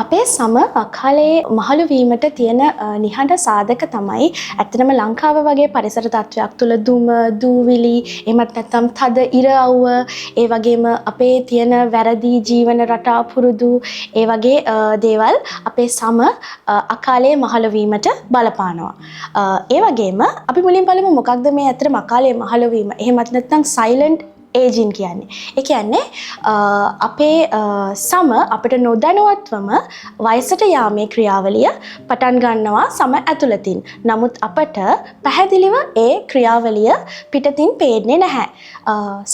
අපේ සම අකාලේ මහලු වීමට තියෙන නිහඬ සාධක තමයි ඇත්තටම ලංකාව වගේ පරිසර තත්ත්වයක් තුළ දුම, දූවිලි, එහෙමත් නැත්නම් තද ඉර අවුව, ඒ වගේම අපේ තියෙන වැරදි ජීවන රටා පුරුදු, ඒ වගේ දේවල් අපේ සම අකාලේ මහලු වීමට බලපානවා. ඒ වගේම අපි මුලින් බලමු මොකක්ද මේ ඇත්තටම අකාලේ මහලු වීම. එහෙමත් නැත්නම් සයිලන්ට් ඒජින් කියන්නේ. ඒ කියන්නේ අපේ සම අපිට නොදැනුවත්වම වයසට යාමේ ක්‍රියාවලිය පටන් ගන්නවා සම ඇතුළතින්. නමුත් අපට පැහැදිලිව ඒ ක්‍රියාවලිය පිටතින් පේන්නේ නැහැ.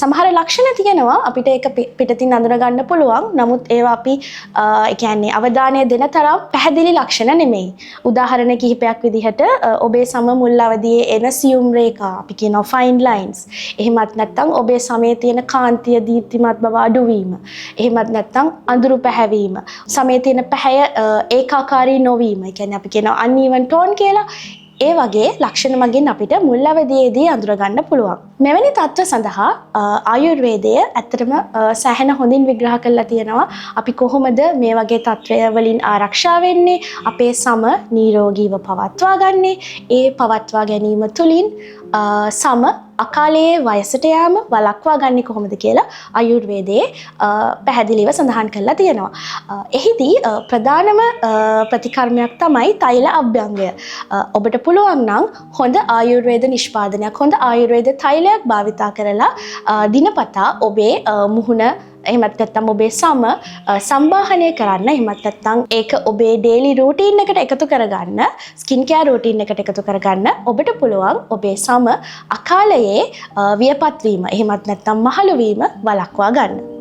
සමහර ලක්ෂණ තියෙනවා අපිට ඒක පිටතින් අඳුර ගන්න පුළුවන්. නමුත් ඒවා අපි ඒ කියන්නේ අවධානය දෙන තරම් පැහැදිලි ලක්ෂණ නෙමෙයි. උදාහරණ කිහිපයක් විදිහට ඔබේ සම මුල් අවදියේ එන සියුම් රේඛා අපි කියනවා ෆයින් ලයින්ස්. එහෙමත් නැත්නම් ඔබේ සමේ තියෙන කාන්තිය දීප්තිමත් බව අඩුවීම. එහෙමත් නැත්නම් අඳුරු පැහැවීම. සමේ තියෙන පැහැය ඒකාකාරී නොවීම. ඒ කියන්නේ අපි කියනවා uneven tone කියලා. ඒ වගේ ලක්ෂණ මගින් අපිට මුල් අවදියේදී අඳුර ගන්න පුළුවන්. මෙවැනි තත්ත්ව සඳහා ආයුර්වේදය ඇත්තටම සෑහෙන හොඳින් විග්‍රහ කරලා තියෙනවා. අපි කොහොමද මේ වගේ තත්ත්වය වලින් ආරක්ෂා වෙන්නේ? අපේ සම නිරෝගීව පවත්වා ගන්නේ? ඒ පවත්වා ගැනීම තුළින් සම අකාලයේ වයසට යාම වළක්වා ගන්නේ කොහොමද කියලා ආයුර්වේදයේ පැහැදිලිව සඳහන් කරලා තියෙනවා. එහිදී ප්‍රධානම ප්‍රතිකර්මයක් තමයි තෛල අභ්‍යංගය. ඔබට පුළුවන් නම් හොඳ ආයුර්වේද නිෂ්පාදනයක්, හොඳ ආයුර්වේද තෛලයක් භාවිතා කරලා දිනපතා ඔබේ මුහුණ එහෙමත් නැත්නම් ඔබේ සම සම්බාහනය කරන්න, එහෙමත් නැත්නම් ඒක ඔබේ ඩේලි රූටීන් එකට එකතු කරගන්න, ස්කින් කෙයාර් රූටීන් එකට එකතු කරගන්න ඔබට පුළුවන් ඔබේ සම අකාලයේ වියපත් වීම, එහෙමත් නැත්නම් මහලු වීම වළක්වා ගන්න.